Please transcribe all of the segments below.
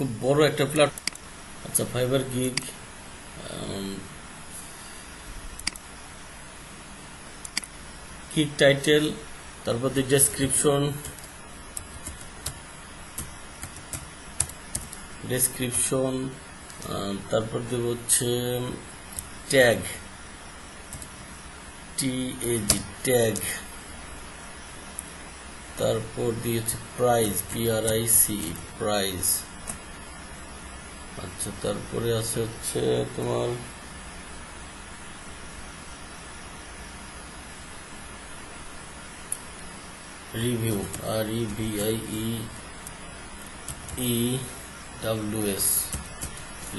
খুব বড় একটা প্ল্যাটফর্ম। আচ্ছা, ফাইবার গিগ, গিগ টাইটেল, তারপর ডেসক্রিপশন, তারপর দেব হচ্ছে ট্যাগ, TAG ট্যাগ, তারপর দিয়েছে প্রাইস, PRIC প্রাইস। আচ্ছা, তারপরে আছে হচ্ছে তোমার রিভিউ, REVIEWS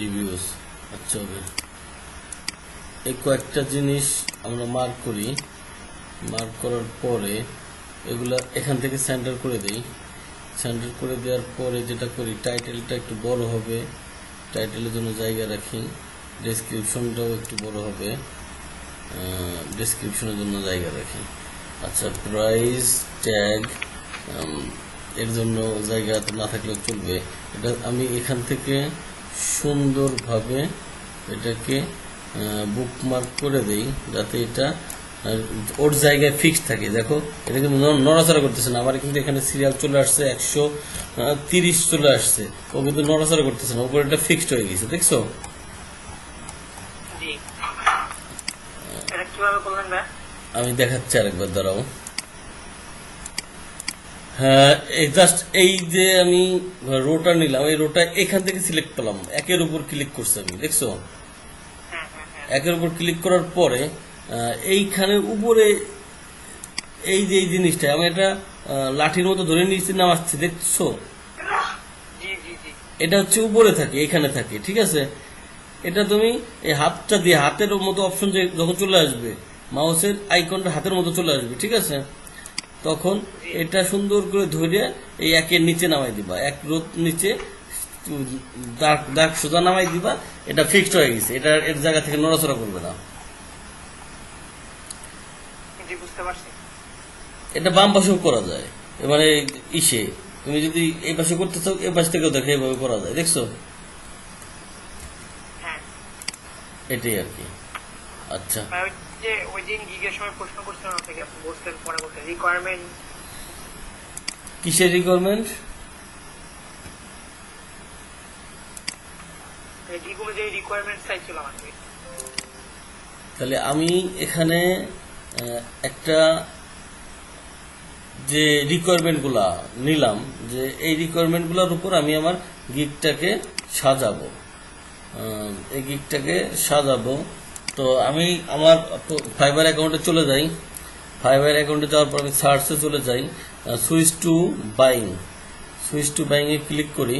রিভিউস। আচ্ছা, হবে এই কয়েকটা জিনিস আমরা মার্ক করি। মার্ক করার পরে এগুলা এখান থেকে সেন্টার করে দেই। সেন্টার করে দেওয়ার পরে যেটা করি, টাইটেলটা একটু বড় হবে, টাইটেলের জন্য জায়গা রাখি। ডেসক্রিপশনটাও একটু বড় হবে, ডেসক্রিপশনের জন্য জায়গা রাখি। আচ্ছা, প্রাইস ট্যাগ এর জন্য জায়গা না থাকলেও চলবে। এটা আমি এখান থেকে সুন্দরভাবে এটাকে বুকমার্ক করে দেই, যাতে এটা ওর জায়গায় ফিক্স থাকে। দেখো, এটা কিন্তু নড়াচড়া করতেছে না। আমার কিন্তু এখানে সিরিয়াল চলে আসছে 130 চলে আসছে, ও কিন্তু নড়াচড়া করতেছে না, উপরে এটা ফিক্সড হয়ে গেছে। দেখছো? আমি দেখাচ্ছি আরেকবার, দাঁড়াও। হ্যাঁ, জাস্ট এই যে আমি রোটা নিলাম, এই রোটা এখান থেকে সিলেক্ট করলাম, একের উপর ক্লিক করছি আমি। দেখছো? একের উপর ক্লিক করার পরে এইখানে উপরে এই যে এই জিনিসটা আমি এটা লাঠির মতো ধরে নিয়েছি, নামাচ্ছি। দেখছো? এটা হচ্ছে উপরে থাকে, এখানে থাকে। ঠিক আছে, এটা তুমি এই হাতটা দিয়ে, হাতের মতো অপশন যখন চলে আসবে, মাউসের আইকনটা হাতের মতো চলে আসবে, ঠিক আছে, তখন এটা সুন্দর করে ধরে এই একের নিচে নামাই দিবা, এক রোদ নিচে দাগ সোজা নামাই দিবা। এটা ফিক্সড হয়ে গেছে, এটা এর জায়গা থেকে নড়াচড়া করবে না। এটা বাম পাশেও করা যায়, মানে তুমি যদি এই পাশে করতে চাও, এই পাশ থেকেও দেখো এইভাবে করা যায়। দেখছো? এটাই আর কি। আচ্ছা, কিসের রিকোয়ারমেন্ট? তাহলে আমি এখানে একটা যে রিকোয়ারমেন্ট গুলা নিলাম, যে এই রিকোয়ারমেন্ট গুলার উপর আমি আমার গিগটাকে সাজাবো, তো আমি আমার ফাইবার অ্যাকাউন্টে চলে যাই। ফাইবার অ্যাকাউন্টে যাওয়ার পর আমি সার্চে চলে যাই, সুইচ টু বাইং এ ক্লিক করি।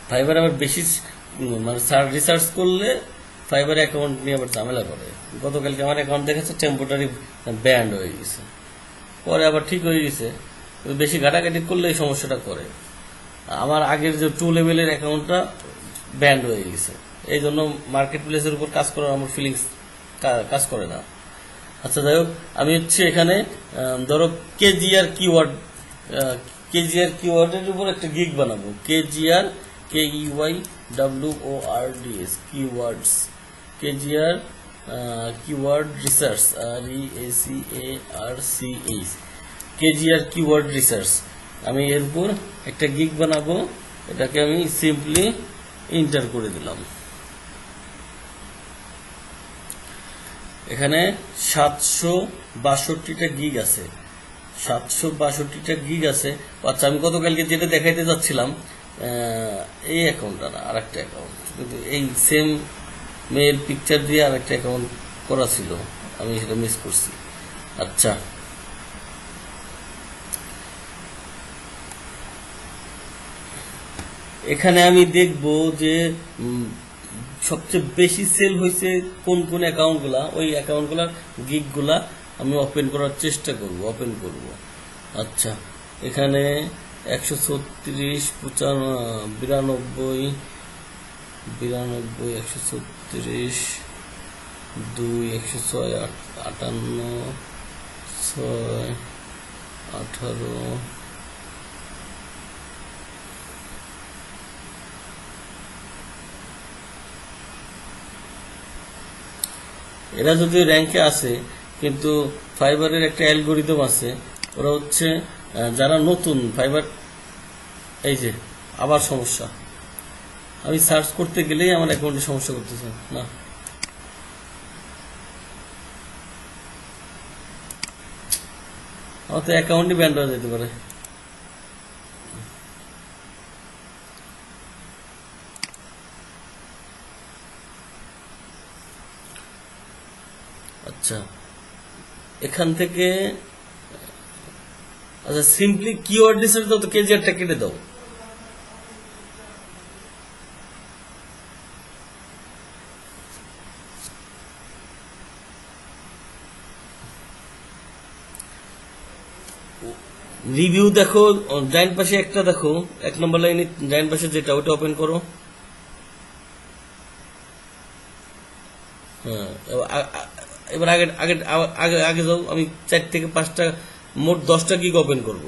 ফাইবার আবার বেশি মানে রিসার্চ করলে ফাইবার অ্যাকাউন্ট নিয়ে আবার ঝামেলা করে। গতকালকে আমার অ্যাকাউন্ট দেখাচ্ছে টেম্পোরারি ব্যান্ড হয়ে গেছে, পরে আবার ঠিক হয়ে গেছে। বেশি ঘাটাঘাটি করলে এই সমস্যাটা করে। আমার আগের যে 2 লেভেলের অ্যাকাউন্টটা ব্যান্ড হয়ে গেছে, এই জন্য মার্কেট প্লেসের উপর কাজ করার আমার ফিলিংস কাজ করে না। আচ্ছা, যাই হোক, আমি হচ্ছে এখানে ধরো কেজিআর কিওয়ার্ডের উপর একটা গিগ বানাবো। KEYWORDS KGR keyword research, REACARCH KGR keyword research. আমি এর উপর একটা গিগ বানাবো, এটাকে আমি সিম্পলি এন্টার করে দিলাম। এখানে 762টা গিগ আছে, 762টা গিগ আছে। আচ্ছা, আমি গতকালকে যেটা দেখাইতে যাচ্ছিলাম, এই অ্যাকাউন্টটা না, আরেকটা অ্যাকাউন্ট, কিন্তু এই সেম মেয়ের পিকচার দিয়ে আরেকটা অ্যাকাউন্ট করা ছিল, আমি সেটা মিস করছি। আচ্ছা, এখানে আমি দেখব যে সবচেয়ে বেশি সেল হয়েছে কোন কোন অ্যাকাউন্টগুলা, ওই অ্যাকাউন্টগুলার গিগগুলা আমি ওপেন করার চেষ্টা করব, ওপেন করব। আচ্ছা, এখানে 136, 92, 136, 2 106 58 6 18 এরা যদি র্যাঙ্কে আসে, কিন্তু ফাইবারের একটা অ্যালগোরিদম আছে, ওরা হচ্ছে যারা নতুন ফাইবার, এই যে আবার সমস্যা, আমি সার্চ করতে গেলেই আমার অ্যাকাউন্টে সমস্যা করতেছে না। আমার তো অ্যাকাউন্টই ব্যান্ড হয়ে যেতে পারে। আচ্ছা, এখান থেকে আচ্ছা সিম্পলি কিওয়ার্ড রিসার্চ দাও তো, কেজিআরটা কেটে দাও। রিভিউ দেখো, ডাইন পাশে একটা দেখো, 1 নম্বর লাইনে ডাইন পাশে যেটা, ওটা ওপেন করো। হ্যাঁ, এবার আগে আগে আগে আগে যাও, আমি 4 থেকে 5টা মোট 10টা গিগ ওপেন করব।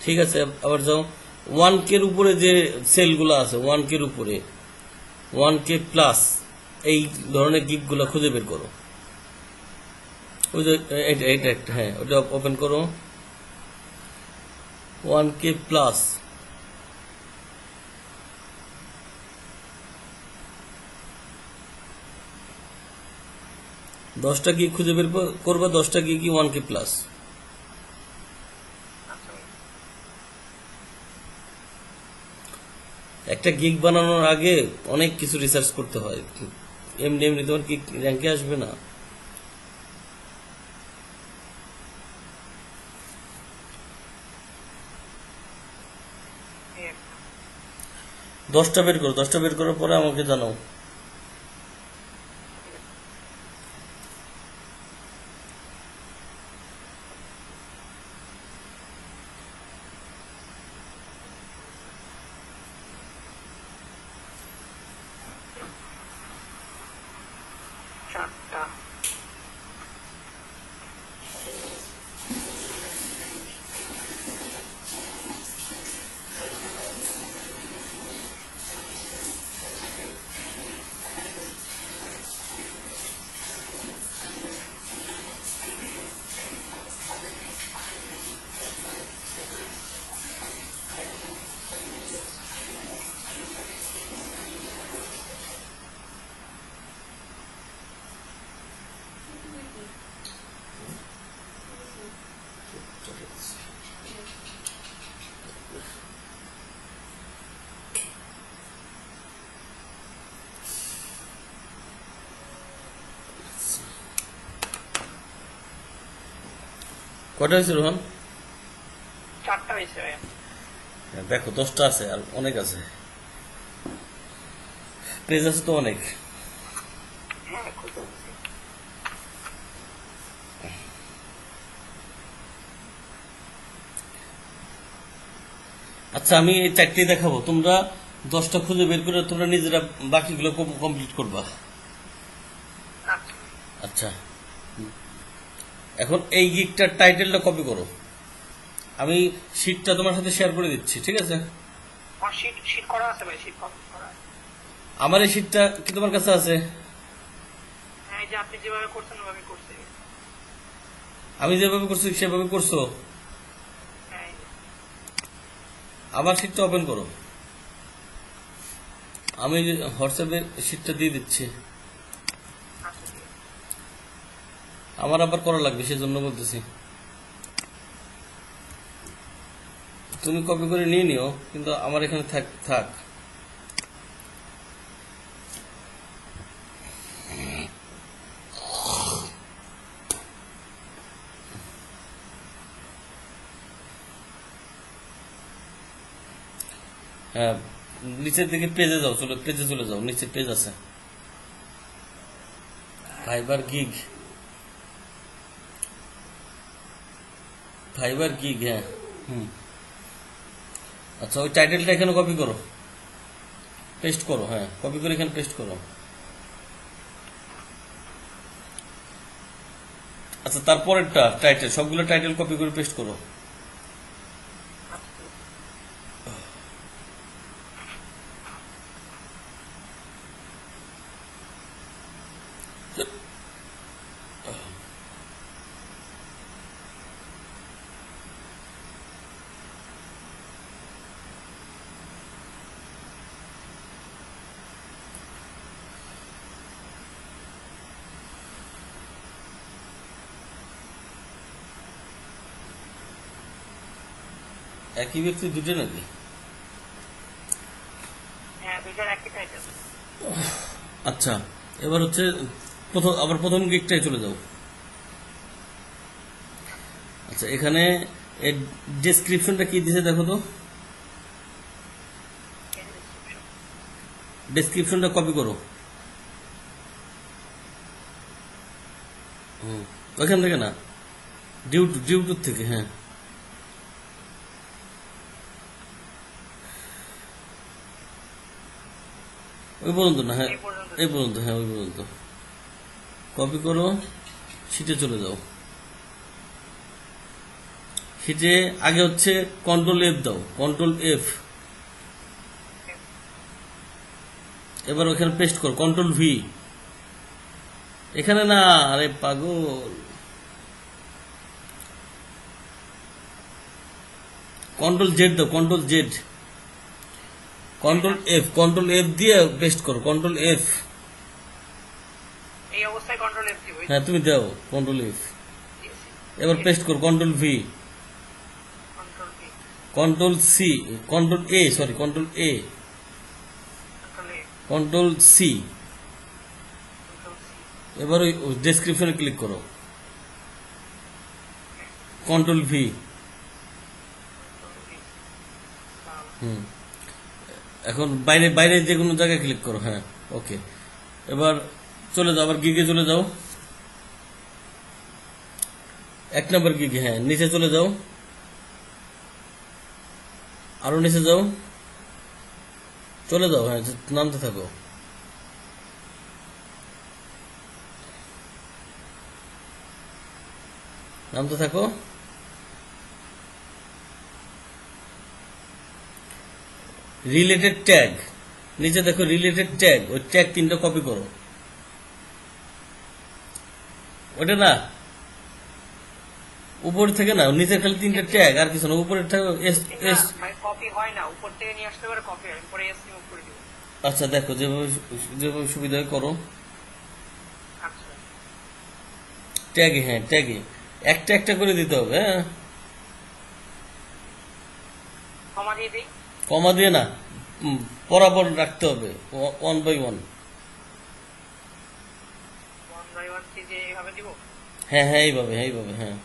ঠিক আছে, আবার যাও 1K এর উপরে যে সেলগুলো আছে, 1K এর উপরে 1K প্লাস এই ধরনের গিগগুলো খুঁজে বের করো। ওই যে এটা একটা, হ্যাঁ ওটা ওপেন করো। 1K প্লাস, দশটা গিগ খুঁজে বের করবা, 10টা গিগই 1K প্লাস। একটা গিগ বানানোর আগে অনেক কিছু রিসার্চ করতে হয়, এমনি এমনি তোমার গিগ র্যাঙ্কে আসবে না। দশটা বের করো, 10টা বের করার পরে আমাকে জানাও। কটা হয়েছে রোহন? 4টা হয়েছে ভাই। দেখো 10টা আছে, আর অনেক আছে, পেজ আছে তো অনেক। হ্যাঁ, খুঁজে পেয়েছি। আচ্ছা, আমি এই 4টেই দেখাবো, তোমরা 10টা খুঁজে বের করে তোমরা নিজেরা বাকিগুলো কমপ্লিট করবা। আচ্ছা, আচ্ছা, এখন এই গিগটার টাইটেলটা কপি করো, আমি শীটটা তোমার সাথে শেয়ার করে দিচ্ছি, ঠিক আছে? আমার শীট করা আছে ভাই, শীট কমপ্লিট করা আছে। আমার এই শীটটা কি তোমার কাছে আছে? হ্যাঁ, এই যে আপনি যেভাবে করছেন ওভাবে করছি। আমি যেভাবে করছি সেভাবে করছো? হ্যাঁ, এই যে। আমার শীটটা ওপেন করো, আমি হোয়াটসঅ্যাপে শীটটা দিয়ে দিচ্ছি। আচ্ছা, ঠিক আছে। আমার আবার করা লাগবে, সেজন্য বলতেছি। তুমি কপি করে নিয়ে নিও, কিন্তু আমার এখানে থাক থাক। হ্যাঁ, নিচের দিকে পেজে যাও, পেজে চলে যাও, নিচে পেজ আছে, ফাইবার গিগ, ফাইবার গিগ, হ্যাঁ। হুম, আচ্ছা, ওই টাইটেলটা এখানে কপি করো, পেস্ট করো, হ্যাঁ কপি করে এখানে পেস্ট করো। আচ্ছা, তারপরেরটা টাইটেল, সবগুলো টাইটেল কপি করে পেস্ট করো। একই ব্যক্তি দুটো নাকি? হ্যাঁ, দুইটার একই টাইটেল। আচ্ছা, এবার হচ্ছে প্রথম গিকটাই চলে যাও। আচ্ছা, এখানে এর ডেসক্রিপশনটা কি দিছে দেখো তো। ডেসক্রিপশনটা কপি করো। ওইখান থেকে না, ডিউটুর থেকে। হ্যাঁ, ওই পর্যন্ত না। হ্যাঁ, এই পর্যন্ত। এই পর্যন্ত। হ্যাঁ, ওই পর্যন্ত কপি করো। শিটে চলে যাও। শিটে আগে হচ্ছে কন্ট্রোল এফ দাও, কন্ট্রোল এফ। এবার ওখানে পেস্ট করো, কন্ট্রোল ভি। এখানে না, আরে পাগল। কন্ট্রোল জেড দাও, কন্ট্রোল জেড। কন্ট্রোল এফ দিয়ে পেস্ট করো, কন্ট্রোল এফ। এই অবস্থায় কন্ট্রোল এফ দিব। হ্যাঁ, তুমি দাও কন্ট্রোল এফ। এবার পেস্ট করো, control V, control B, control C, control A, sorry control A, control A, control C. Control C, এবার ওই ডেসক্রিপশনে ক্লিক করো, কন্ট্রোল ভি। Control B. হুম, এখন বাইরে বাইরে যে কোনো জায়গায় ক্লিক করো। হ্যাঁ, ওকে। এবার চলে যাও, আবার গিগে চলে যাও। 1 নম্বর গিগে। হ্যাঁ, নিচে চলে যাও, আরো নিচে যাও, চলে যাও। হ্যাঁ, নামতে থাকো। নামতে থাকো। রিলেটেড ট্যাগ, নিচে দেখো রিলেটেড ট্যাগ, ওই ট্যাগ 3টা কপি করো। ওটা না, উপর থেকে না, নিচে খালি 3টা ট্যাগ, আর কিছু না। উপরের ট্যাগ এস এস। ভাই কপি হয় না, উপর থেকে নিয়ে আসতে পারে কপি হয়, পরে এস রিমুভ করে দিব। আচ্ছা, দেখো যেভাবে যেভাবে সুবিধা হয় করো। আচ্ছা, ট্যাগে, হ্যাঁ ট্যাগে একটা একটা করে দিতে হবে। হ্যাঁ, কমা দিয়ে দিই। কমা দিয়ে না, বরাবর রাখতে হবে, 1 বাই 1। 1 বাই 1 যে এইভাবে দিব। হ্যাঁ হ্যাঁ, এইভাবে, হ্যাঁ এইভাবে। হ্যাঁ,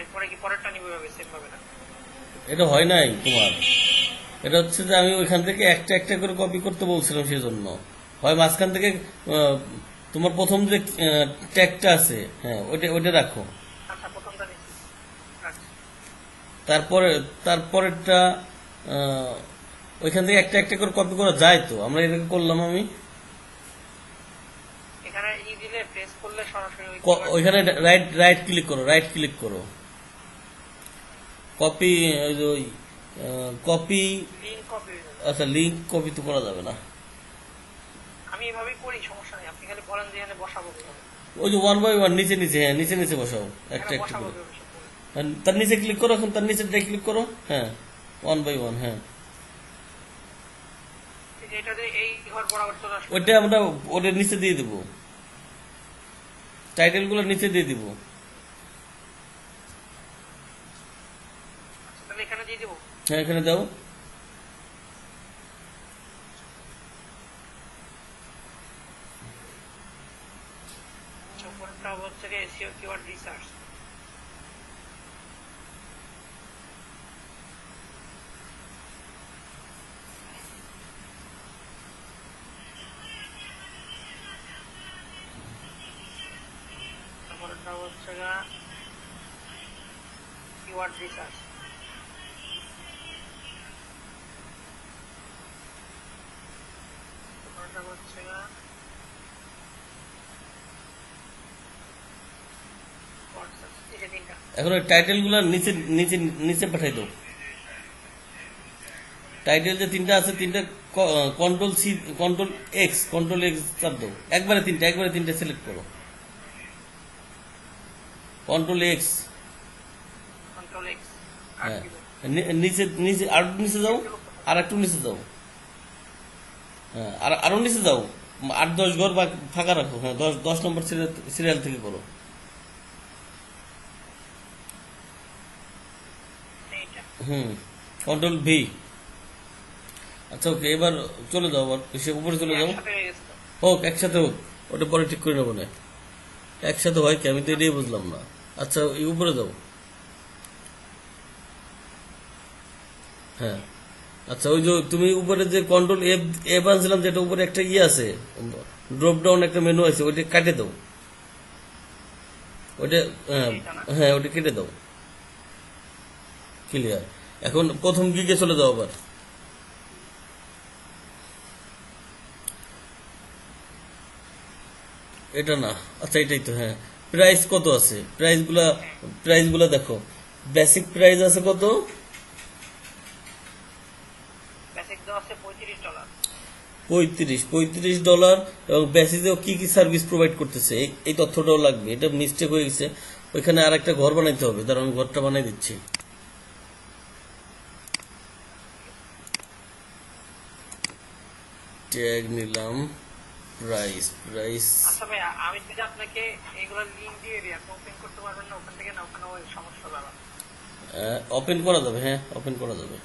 এরপরে কি পরেরটা নিব এভাবে সেম ভাবে না? এটা হয় নাই তোমার। এটা হচ্ছে যে আমি ওইখান থেকে একটা একটা করে কপি করতে বলছিলাম, সেই জন্য হয় মাঝখান থেকে তোমার প্রথম যে ট্যাগটা আছে, হ্যাঁ ওইটা ওইটা রাখো। আচ্ছা, প্রথমটা নিচ্ছি। আচ্ছা, তারপরে তারপরেরটা আহ, ওইখান থেকে একটা একটা করে কপি করা যায় তো, আমরা এটাকে করলাম। আমি এখানে ই দিলে প্রেস করলে সরাসরি ওই ওইখানে রাইট রাইট ক্লিক করো, রাইট ক্লিক করো, কপি, ওই কপি। লিঙ্ক কপি হয়ে যাবে। আচ্ছা, লিঙ্ক কপি তো করা যাবে না। আমি এভাবেই করি, সমস্যা নেই। আপনি খালি বলেন যে এখানে বসাবো কিভাবে। ওই যে 1 বাই 1 নিচে নিচে, হ্যাঁ নিচে নিচে বসাও একটা এখানে একটা বসাবো করে। কিভাবে সব বলেন। আর তার নিচে ক্লিক করো, এখন তার নিচে ক্লিক করো। হ্যাঁ, 1 বাই 1। হ্যাঁ, এই যে এটা দিয়ে এই ঘর বরাবর চলে আসবে। ওইটা আমরা ওদের নিচে দিয়ে দিব, টাইটেল গুলো নিচে দিয়ে দিব। আচ্ছা, তাহলে এখানে দিয়ে দেবো। হ্যাঁ, এখানে দাও। আচ্ছা, উপরেরটা হচ্ছে গিয়ে এসইও কিওয়ার্ড রিসার্চ। তারপরেরটা হচ্ছে গিয়ে কিওয়ার্ড রিসার্চ। দেখা যাচ্ছে না। WhatsApp, এই যে তিনটা। এখন ওই টাইটেলগুলো নিচে নিচে নিচে পাঠাই দাও। টাইটেল যে তিনটা আছে, তিনটা কন্ট্রোল সি, কন্ট্রোল এক্স চাপ দাও। একবারে তিনটা সিলেক্ট করো। Control x. Control X, আর হ্যাঁ, দিব। নিচে নিচে আর নিচে যাও, আর একটু নিচে যাও। হ্যাঁ, আর আরো নিচে যাও, 8-10 ঘর ফাঁকা রাখো। হ্যাঁ, 10 নম্বর সিরিয়াল থেকে করো। এইটা। Control V. আচ্ছা ওকে, এবার চলে যাও, আবার উপরে চলে যাও। একসাথে হয়ে গেছে তো। হোক, একসাথে হোক, ওটা পরে ঠিক করে নেবো না। একসাথে হয় কি, আমি তো এটাই বুঝলাম না। আচ্ছা এই উপরে যাও। হ্যাঁ, আচ্ছা ওই যে তুমি উপরে যে কন্ট্রোল এফ আনছিলাম, যেটা উপরে একটা ইয়ে আছে, ড্রপ ডাউন একটা মেনু আছে, ওইটা কাটে দাও। ওইটা, হ্যাঁ হ্যাঁ, ওইটা কেটে দাও। ক্লিয়ার। এখন প্রথম গিগে চলে যাও আবার। এটা না, আচ্ছা এটাই তো। হ্যাঁ, প্রাইস কত আছে, প্রাইসগুলা দেখো। বেসিক প্রাইস আছে কত? বেসিক দেওয়া আছে $35। $35 এবং বেসিসেও কি কি সার্ভিস প্রোভাইড করতেছে এই তথ্যটাও লাগবে। এটা মিস্টেক হয়ে গেছে, ওইখানে আর একটা ঘর বানাইতে হবে। তার আমি ঘরটা বানাই দিচ্ছি। ট্যাগ নিলাম, প্রাইস। আচ্ছা ভাই, আমি যদি আপনাকে এগুলো লিংক দিয়ে দিই, আপনি ওপেন করতে পারবেন না ওখান থেকে? না, ওখানে ওই সমস্যা দাঁড়া। ওপেন করা যাবে। হ্যাঁ, ওপেন করা যাবে।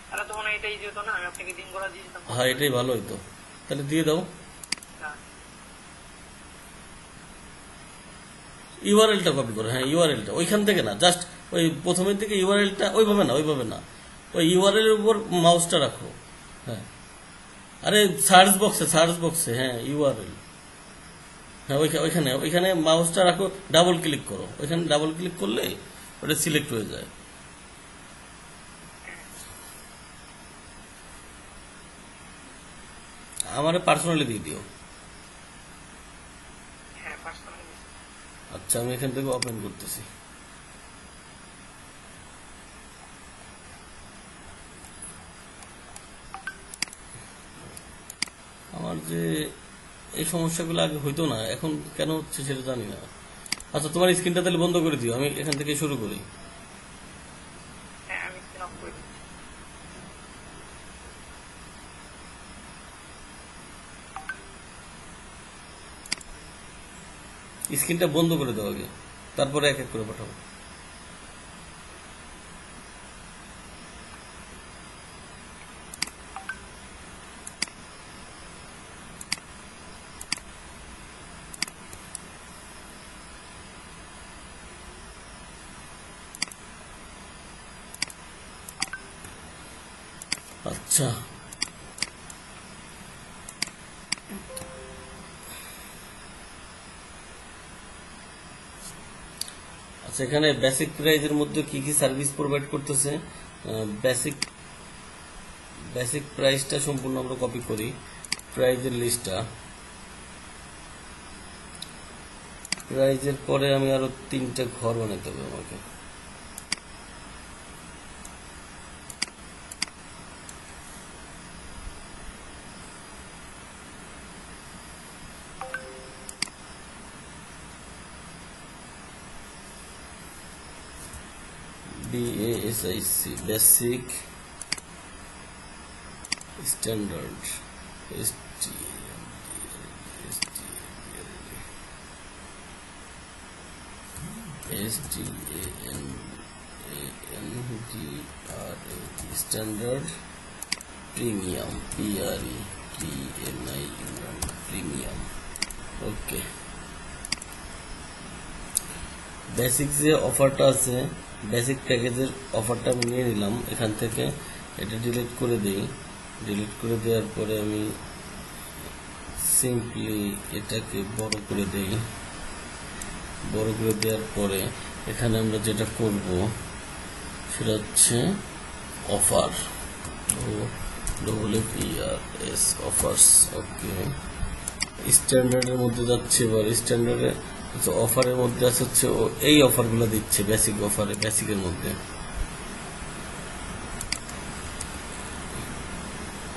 তাহলে তো মনে হয় এটাই যেত না, আমি আপনাকে লিঙ্ক করা দিয়ে দিতাম। হ্যাঁ, এটাই ভালো হইতো। তাহলে দিয়ে দাও। হ্যাঁ। ইউআরএলটা কপি করো। হ্যাঁ, ইউআরএলটা ওইখান থেকে না, জাস্ট ওই প্রথমের থেকে ইউআরএলটা ওইভাবে না, ওই ইউআরএল এর উপর মাউসটা রাখো। হ্যাঁ, আরে সার্চ বক্সে হ্যাঁ, ইউআরএল। হ্যাঁ, ওইখানে মাউসটা রাখো, ডাবল ক্লিক করো। ওইখানে ডাবল ক্লিক করলে ওটা সিলেক্ট হয়ে যায়। আমারে পার্সোনালি দিয়ে দিও। হ্যাঁ, পার্সোনালি। আচ্ছা, আমি এখান থেকে ওপেন করতেছি। আমার যে এই সমস্যাগুলো আগে হইতো না, এখন কেন হচ্ছে সেটা জানি না। আচ্ছা, তোমার স্ক্রিনটা তাহলে বন্ধ করে দিও, আমি এখান থেকে শুরু করি। হ্যাঁ, আমি স্ক্রিন অফ করে দিচ্ছি। স্ক্রিনটা বন্ধ করে দাও আগে, তারপরে এক এক করে পাঠাবো। আচ্ছা, আচ্ছা এখানে বেসিক প্রাইজের মধ্যে কি কি সার্ভিস প্রোভাইড করতেছে, বেসিক বেসিক প্রাইসটা সম্পূর্ণ আমরা কপি করি। প্রাইজের লিস্টটা, প্রাইজের পরে আমি আরো 3টা ঘর বানাইতে হবে আমাকে। BASIC, basic standard, standard premium, premium. Okay, basic যে অফারটা আছে, বেসিক প্যাকেজের অফারটা আমি নিয়ে নিলাম এখান থেকে। এটা ডিলিট করে দিই। ডিলিট করে দেওয়ার পরে আমি সিম্পলি এটাকে বড় করে দেই। বড় করে দেওয়ার পরে এখানে আমরা যেটা করব সেটা হচ্ছে অফার। তো WPRS অফার্স। ওকে, স্ট্যান্ডার্ডের মধ্যে যাচ্ছে। এবার স্ট্যান্ডার্ডে অফারের মধ্যে আছে হচ্ছে এই অফারগুলো দিচ্ছে বেসিক অফারে, বেসিকের মধ্যে।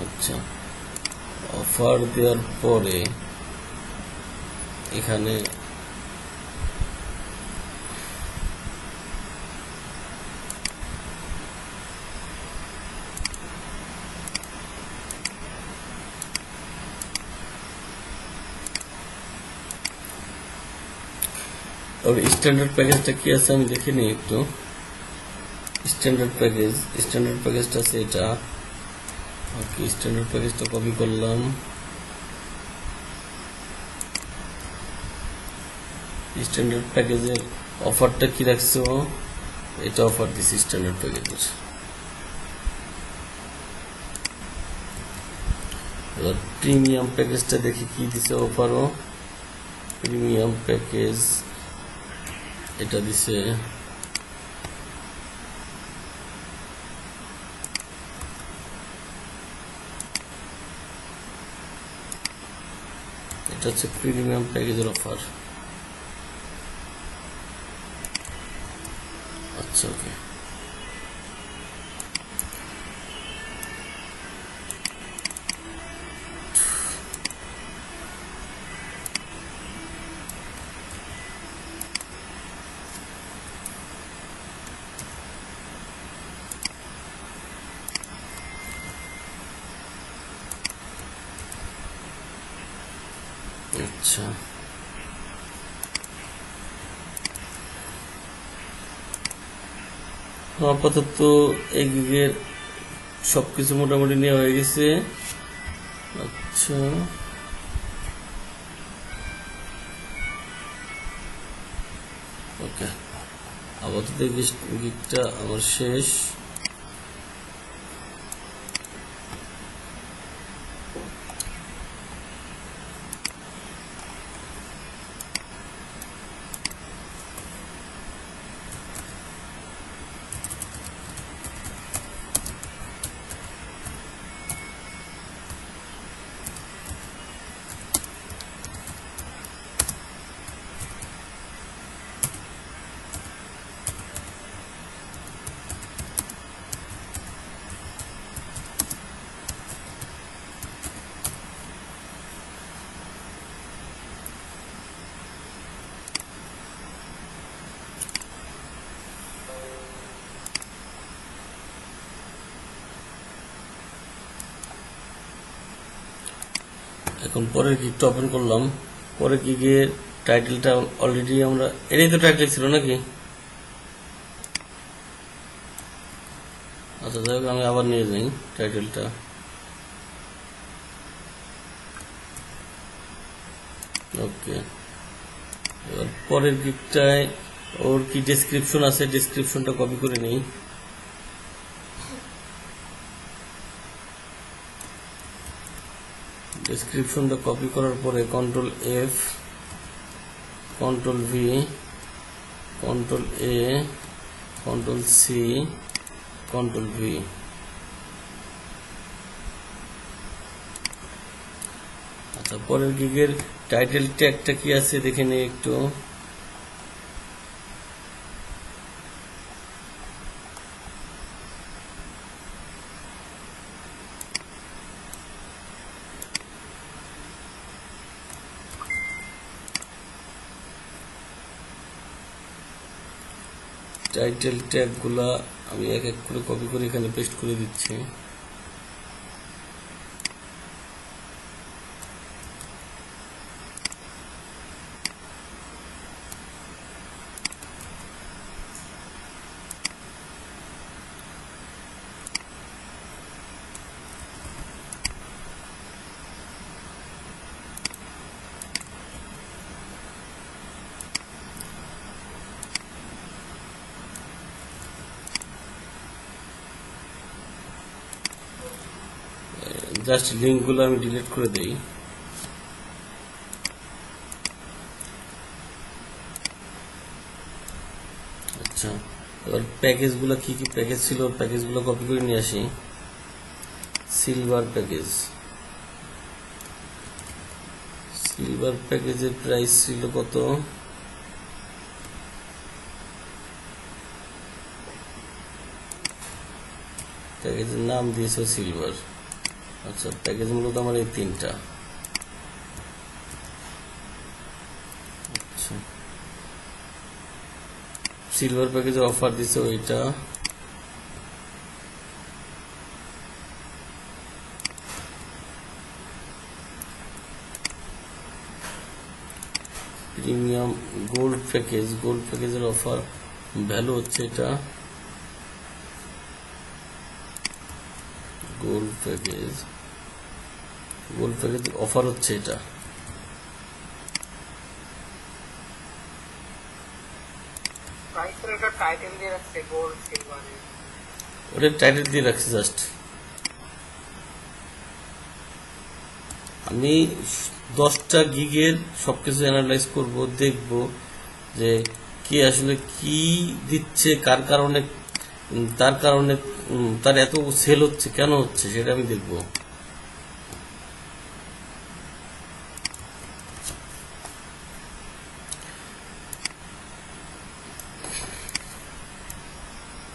আচ্ছা, অফার দেওয়ার পরে এখানে স্ট্যান্ডার্ড প্যাকেজটা কি আছে আমি দেখে নিই একটু। স্ট্যান্ডার্ড প্যাকেজটা আছে এটা। ওকে, স্ট্যান্ডার্ড প্যাকেজটা কপি করলাম। স্ট্যান্ডার্ড প্যাকেজের অফারটা কি রাখছো, এটা অফার দিছি স্ট্যান্ডার্ড প্যাকেজের। এবার প্রিমিয়াম প্যাকেজটা দেখি কি দিছে অফারও। প্রিমিয়াম প্যাকেজ এটা দিছে এটা হচ্ছে প্রিমিয়াম প্যাকেজের অফার। আচ্ছা, ওকে। আচ্ছা, আপাতত এই গিগের সবকিছু মোটামুটি নেওয়া হয়ে গেছে। আচ্ছা, ওকে, আপাতত এই গিগটা আমার শেষ। এখন পরের গিগটা ওপেন করলাম। পরের গিগের টাইটেলটা অলরেডি আমরা, এটাই তো টাইটেল ছিল নাকি? আচ্ছা, যাই হোক, আমি আবার নিয়ে যাই টাইটেলটা। ওকে, এবার পরের গিগটায় ওর কি ডেসক্রিপশন আছে, ডেসক্রিপশনটা কপি করে নেই। ডেসক্রিপশনটা কপি করার পরে control F, control V, control A, control C, control V. আচ্ছা, পরের গিগের টাইটেল ট্যাগটা কি আছে দেখে নিই একটু। টাইটেল ট্যাগগুলা আমি এক এক করে কপি করে এখানে পেস্ট করে দিচ্ছি। জাস্ট লিঙ্কগুলো আমি ডিলিট করে দেই। আচ্ছা, এবার প্যাকেজগুলো কি কি প্যাকেজ ছিল, প্যাকেজগুলো কপি করে নিয়ে আসি। সিলভার প্যাকেজ, সিলভার প্যাকেজের প্রাইস ছিল কত? প্যাকেজের নাম দিয়েছে সিলভার। আচ্ছা, প্যাকেজ মূলত আমার এই তিনটা। আচ্ছা, সিলভার প্যাকেজের অফার দিছে ওইটা। প্রিমিয়াম গোল্ড প্যাকেজ, গোল্ড প্যাকেজের অফার ভ্যালু হচ্ছে এটা। Gold package, gold package offer হচ্ছে এটা। প্রাইসের একটা টাইটেল দিয়ে রাখছে গোল্ড সিলভার। ওটা টাইটেল দিয়ে রাখছি জাস্ট। আমি 10টা গিগের সবকিছু অ্যানালাইজ করব, দেখব যে কে আসলে কি দিচ্ছে, কার কারণে, তার কারণে তার এত সেল হচ্ছে, কেন হচ্ছে সেটা আমি দেখব।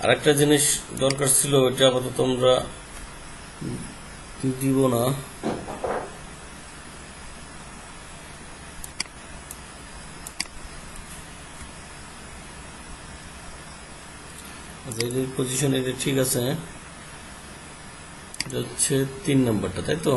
আরেকটা জিনিস দরকার ছিল, ওইটা আপাতত আমরা দিব না। এই পজিশন এটা ঠিক আছে, এটা হচ্ছে 3 নাম্বারটা, তাই তো?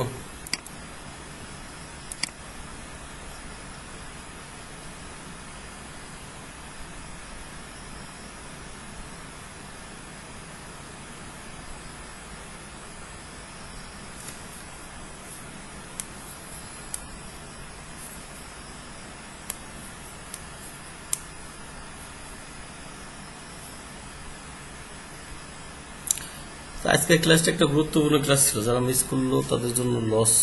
আজকের ক্লাসটা একটা গুরুত্বপূর্ণ ক্লাস ছিল, যারা মিস করলো তাদের জন্য লস।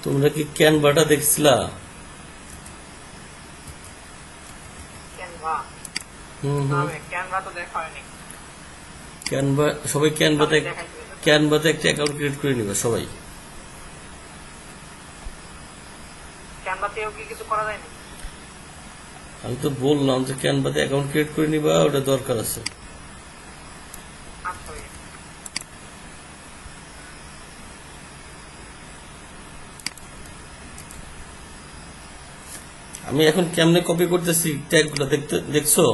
তোমরা কি ক্যানভাটা দেখছিলা? ক্যানভা? ক্যানভা তো দেখা হয়নি। ক্যানভা, সবাই ক্যানভাতে একটা অ্যাকাউন্ট ক্রিয়েট করে নিবা সবাই। ক্যানভাতেও কি কিছু করা যায় না? আমি তো বললাম যে ক্যানভাতে অ্যাকাউন্ট ক্রিয়েট করে নিবা, ওটা দরকার আছে। আচ্ছা, আমি এখন কেমনে কপি করতেছি ট্যাগগুলো দেখছো?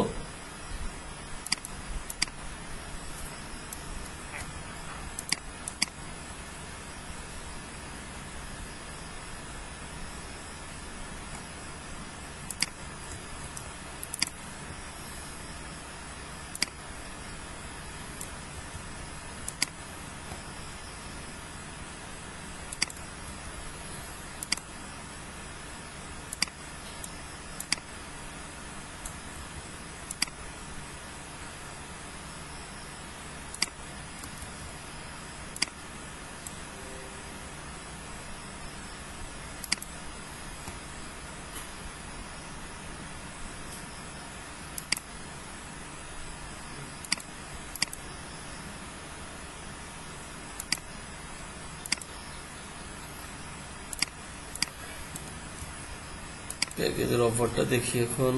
প্যাকেজের অফারটা দেখি এখন।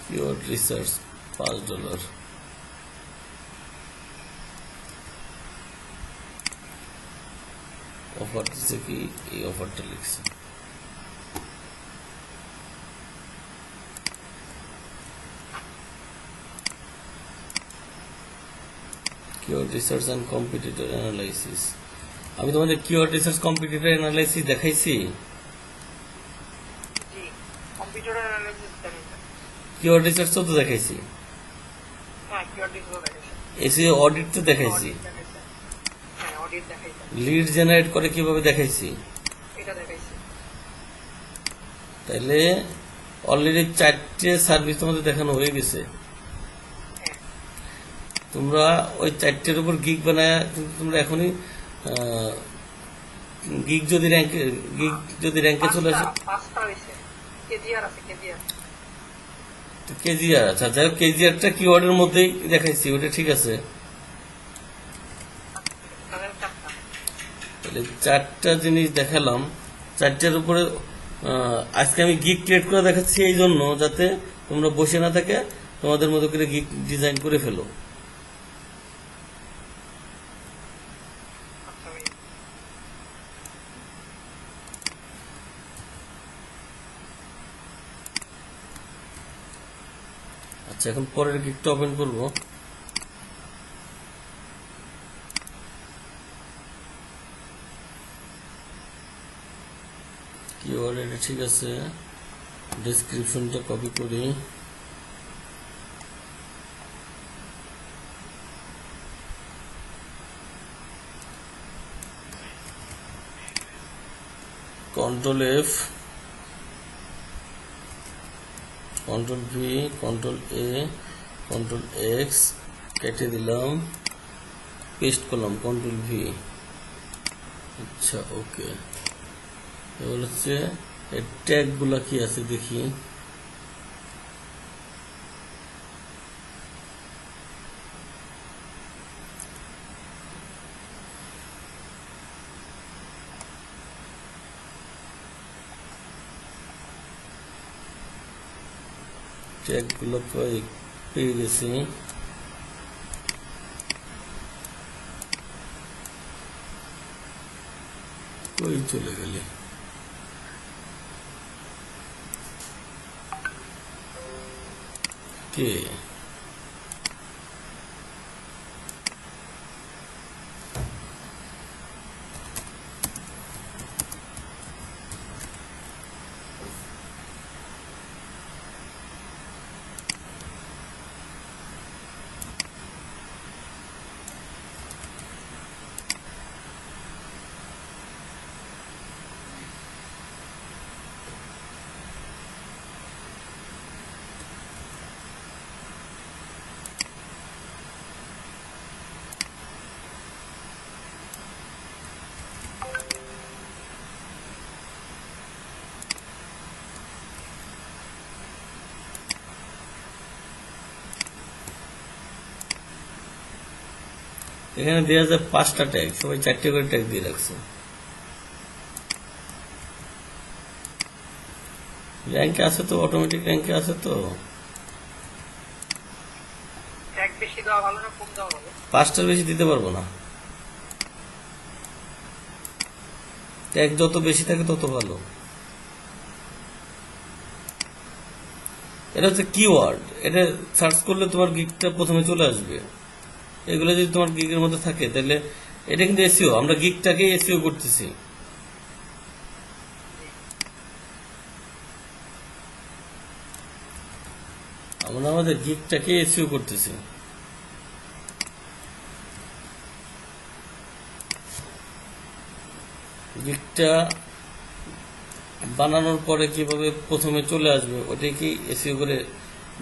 Keyword research $5। অফার দিচ্ছে কি, এই অফারটা লিখছে। Keyword research and competitor analysis. আমি তোমাদের কিওয়ার্ড রিসার্চ কম্পিটিটর অ্যানালাইসিস দেখাইছি। জি, টিউটোরিয়াল অ্যানালাইসিস দেখাইছে। কিওয়ার্ড রিসার্চ তো দেখাইছি, হ্যাঁ কিওয়ার্ড রিসার্চ দেখাইছে, এসইও অডিট তো দেখাইছি, অডিট দেখাইছে, হ্যাঁ অডিট দেখাইছে, লিড জেনারেট করে কিভাবে দেখাইছি। এটা দেখাইছে। তাইলে অলরেডি 4টে সার্ভিস তোমাদের দেখানো হয়ে গেছে। হ্যাঁ তোমরা ওই 4টের উপর গিগ বানায় কিন্তু তোমরা এখনই গিগ যদি র্যাঙ্কে চলে আসে, পাঁচটা হয়েছে, কেজিআর আছে, কেজিআর কেজিআর, আচ্ছা যাই হোক কেজিআরটা কিওয়ার্ডের মধ্যেই দেখাইছি, ওটা ঠিক আছে। তাদের চারটা। তাহলে 4টা জিনিস দেখালাম, 4টের উপরে আজকে আমি গিগ ক্রিয়েট করে দেখাচ্ছি এই জন্য যাতে তোমরা বসে না থাকে, তোমাদের মতো করে গিগ ডিজাইন করে ফেলো। আচ্ছা ভাই, আচ্ছা এখন পরের গিগটা ওপেন করবো। কিওয়ার্ড এটা ঠিক আছে, ডেসক্রিপশনটা কপি করি, control F, control V, control A, control X, কেটে দিলাম, পেস্ট করলাম, কন্ট্রোল ভি। আচ্ছা ওকে, এবার হচ্ছে এর ট্যাগ গুলা কি আছে দেখি। ট্যাগ গুলো পেয়ে গেছি। কই চলে গেলে? কে? এখানে দেওয়া যায় 5টা ট্যাগ, সবাই 4টে করে ট্যাগ দিয়ে রাখছে। র্যাঙ্কে আছে তো, অটোমেটিক র্যাঙ্কে আছে তো। ট্যাগ বেশি দেওয়া ভালো না কম দেওয়া ভালো? 5টার বেশি দিতে পারবো না, ট্যাগ যত বেশি থাকে তত ভালো। এটা হচ্ছে কিওয়ার্ড, এটা সার্চ করলে তোমার গিগটা প্রথমে চলে আসবে। এগুলো যদি তোমার গিগের মধ্যে থাকে তাহলে এটা কিন্তু এসইও, আমরা গিগটাকে এসইও করতেছি। আমরা আমাদের গিগটাকে এসইও করতেছি। গিগটা বানানোর পরে কিভাবে প্রথমে চলে আসবে ওটাকেই এসইও করে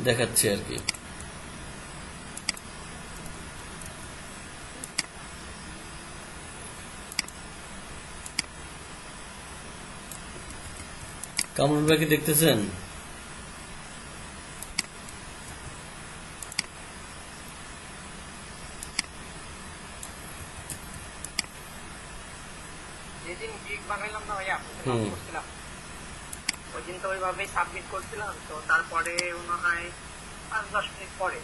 দেখাচ্ছে আর কি। কামরুল ভাই কি দেখতেছেন? যেদিন গিগ বানাইলাম না ভাইয়া, হুম। করছিলাম ওই দিন তো ওইভাবেই সাবমিট করছিলাম, তো তারপরে মনে হয় 5-10 মিনিট পরে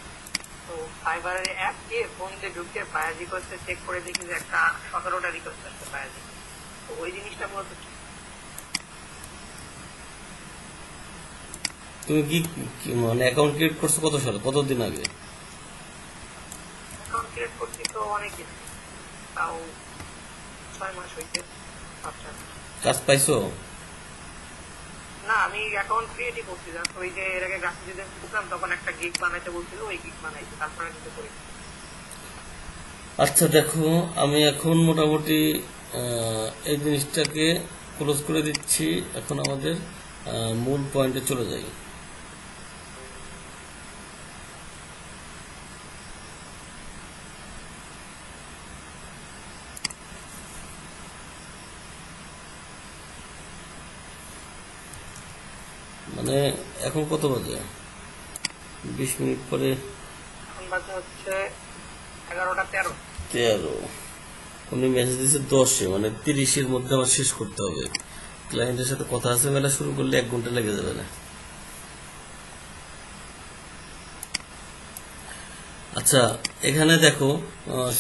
তো ফাইবারের অ্যাপ দিয়ে ফোন দিয়ে ঢুকে ফায়ার রিকোয়েস্ট চেক করে দেখি যে একটা 17টা রিকোয়েস্ট আসছে ফায়ার। তো ওই জিনিসটা মূলত কি? তুমি মানে অ্যাকাউন্ট ক্রিয়েট করছো কত সালে, কতদিন আগে? অ্যাকাউন্ট ক্রিয়েট করছি তো অনেক দিন, তাও 6 মাস হয়েছে। আচ্ছা কাজ পাইছো? না, আমি অ্যাকাউন্ট ক্রিয়েটই করছি না। ওই যে এর আগে গ্রাফিক ডিজাইন শিখলাম, তখন একটা গিগ বানাইতে বলছিল, ওই গিগ বানাইছি, তারপরে কিন্তু করি। আচ্ছা দেখো, আমি এখন মোটামুটি এই জিনিসটাকে ক্লোজ করে দিচ্ছি। এখন আমাদের মূল পয়েন্টে চলে যাই। মানে এখন কত বাজে? 20 মিনিট পরে এখন বাজে হচ্ছে 11টা 13। 13। উনি মেসেজ দিচ্ছে 10-এ, মানে 30-এর মধ্যে আমার শেষ করতে হবে। ক্লায়েন্টের সাথে কথা আছে, মেলা শুরু করলে 1 ঘন্টা লেগে যাবে না। আচ্ছা, এখানে দেখো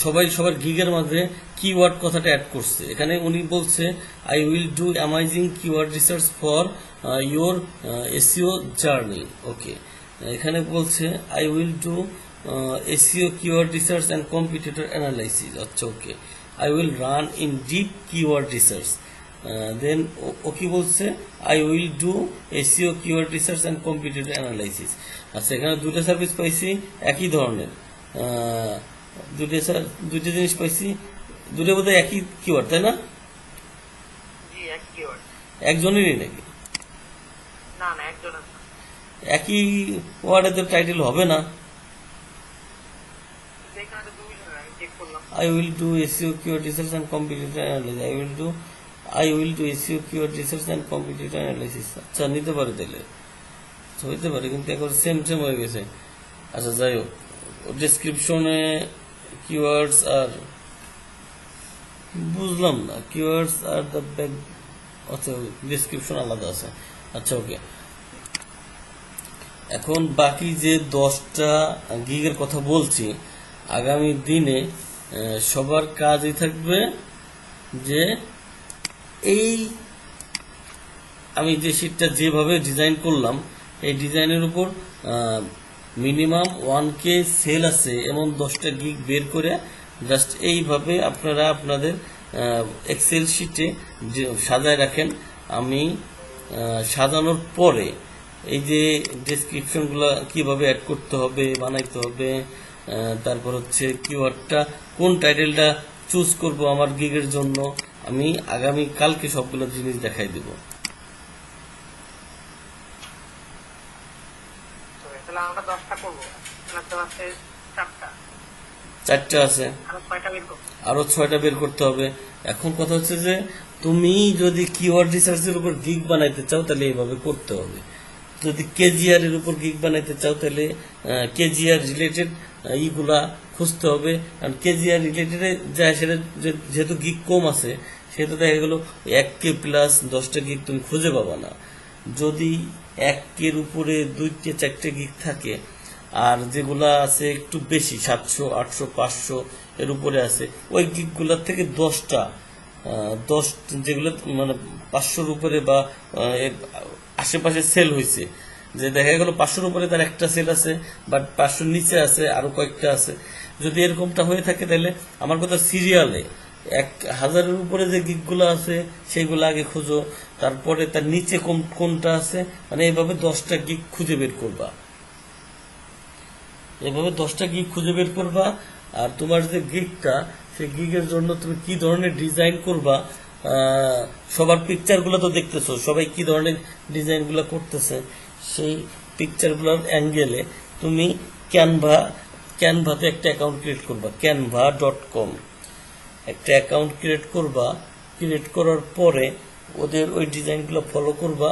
সবাই সবার গিগের মাঝে কিওয়ার্ড কথাটা অ্যাড করছে। এখানে উনি বলছে I will do amazing keyword research for your SEO journey. Okay, এখানে বলছে I will do SEO keyword research and competitor analysis. আচ্ছা okay, I will run in deep keyword research. Then ও কি বলছে, I will do SEO keyword research and competitor analysis. আচ্ছা, এখানে দুটো service পাইছি একই ধরনের, দুটো জিনিস পাইছি, দুটো বোধহয় একই কিওয়ার্ড, তাই না? জি, এক কিওয়ার্ড। একজনেরই নাকি? না না, একজনের না। একই ওয়ার্ডে তো টাইটেল হবে না। এখানে তো দুইজনের, আমি চেক করলাম। I will do SEO keyword research and competitor analysis. I will do SEO keyword research and competitor analysis. আচ্ছা, নিতে পারে তাহলে, হইতে পারে, কিন্তু এখন সেম সেম হয়ে গেছে। আচ্ছা যাই হোক, ডেসক্রিপশনে কিওয়ার্ডস আর বুঝলাম না, কিওয়ার্ডস আর দ্য ব্যাক। আচ্ছা, ডেসক্রিপশন আলাদা আছে। আচ্ছা ওকে, এখন বাকি যে 10টা গিগের কথা বলছি, আগামী দিনে সবার কাজই থাকবে যে এই আমি যে শিটটা যেভাবে ডিজাইন করলাম, এই ডিজাইনের উপর মিনিমাম 1K সেল আছে এমন 10টা গিগ বের করে জাস্ট এইভাবে আপনারা আপনাদের এক্সেল শিটে সাজায় রাখেন। আমি সাজানোর পরে এই যে ডেসক্রিপশনগুলো কিভাবে অ্যাড করতে হবে, বানাইতে হবে, তারপর হচ্ছে কিওয়ার্ডটা কোন টাইটেলটা চুজ করব আমার গিগের জন্য, আমি আগামী কালকে সবগুলো জিনিস দেখাই দেব। তাহলে আমরা 10টা করবো, তো আছে 4টা, 4টা আছে, আরো 6টা বের করবো। আরো 6টা বের করতে হবে। এখন কথা হচ্ছে যে তুমি যদি কিওয়ার্ড রিসার্চের উপর গিগ বানাইতে চাও তাহলে এইভাবে করতে হবে। যদি কেজিআর এর উপর গিগ বানাইতে চাও তাহলে কেজিআর রিলেটেড ইগুলা খুঁজতে হবে। কারণ কেজিআর রিলেটেড যা সেটা যেহেতু গিগ কম আছে, সেহেতু দেখা গেল 1K প্লাস 10টা গিগ তুমি খুঁজে পাবা না। যদি 1K-র উপরে 2টে 4টে গিগ থাকে, আর যেগুলা আছে একটু বেশি 700, 800, 500 এর উপরে আছে, ওই গিগগুলোর থেকে 10টা 10 যেগুলো মানে 500-র উপরে বা এর আশেপাশে সেল হয়েছে, যে দেখা গেল 500-র উপরে তার একটা সেল আছে, বাট 500-র নিচে আছে আরো কয়েকটা আছে। যদি এরকমটা হয়ে থাকে তাহলে আমার কথা সিরিয়ালে 1000-এর উপরে যে গিগগুলো আছে সেইগুলো আগে খুঁজো, তারপরে তার নিচে কোনটা আছে, মানে এইভাবে 10টা গিগ খুঁজে বের করবা। এভাবে 10টা গিগ খুঁজে বের করবা। আর তোমার যে গিগটা, সেই গিগের জন্য তুমি কি ধরনের ডিজাইন করবা, সবার পিকচারগুলো তো দেখতেছো, সবাই কি ধরনের ডিজাইনগুলো করতেছে, সেই পিকচারগুলোর অ্যাঙ্গেলে তুমি ক্যানভাতে একটা অ্যাকাউন্ট ক্রিয়েট করবা, canva.com একটা অ্যাকাউন্ট ক্রিয়েট করবা। ক্রিয়েট করার পরে ওদের ওই ডিজাইনগুলো ফলো করবা।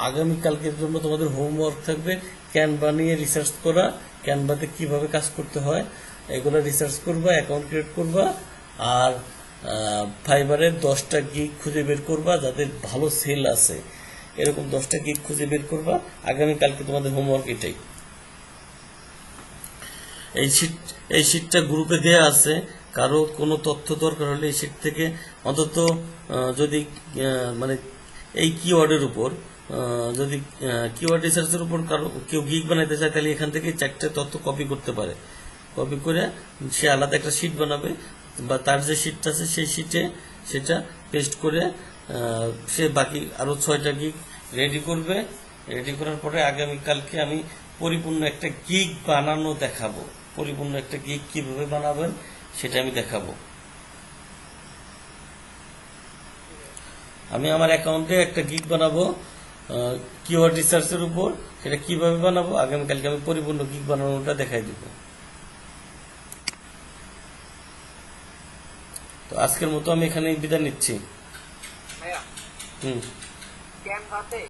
আগামীকালকের জন্য তোমাদের হোমওয়ার্ক থাকবে ক্যানভা নিয়ে রিসার্চ করা, ক্যানভাতে কিভাবে কাজ করতে হয় এগুলো রিসার্চ করবা, অ্যাকাউন্ট ক্রিয়েট করবা, আর ফাইবারের 10টা গিগ খুঁজে বের করবা যাদের ভালো সেল আছে, এরকম 10টা গিগ খুঁজে বের করবা। আগামীকালকে তোমাদের হোমওয়ার্ক এটাই। এই শিটটা গ্রুপে দেয়া আছে, কারো কোনো তথ্য দরকার হলে এই শিট থেকে অন্তত যদি মানে এই কিওয়ার্ডের উপর যদি কিওয়ার্ড রিসার্চের উপর কারো কেউ গিগ বানাইতে চায়, তাহলে এখান থেকে 4টে তথ্য কপি করতে পারে। কপি করে সে আলাদা একটা শিট বানাবে, বা তার যে শিটটা আছে সেই শিটে সেটা পেস্ট করে সে বাকি আরো 6টা গিগ রেডি করবে। রেডি করার পরে আগামীকালকে আমি পরিপূর্ণ একটা গিগ বানানো দেখাবো। পরিপূর্ণ একটা গিগ কিভাবে বানাবেন সেটা আমি দেখাবো। আমি আমার অ্যাকাউন্টে একটা গিগ বানাবো কিওয়ার্ড রিসার্চের উপর। সেটা কিভাবে বানাবো আগামীকালকে আমি পরিপূর্ণ গিগ বানানোটা দেখাই দিব। তো আজকের মতো আমি এখানেই বিদায় নিচ্ছি। ভাইয়া হুম ক্যানভাসে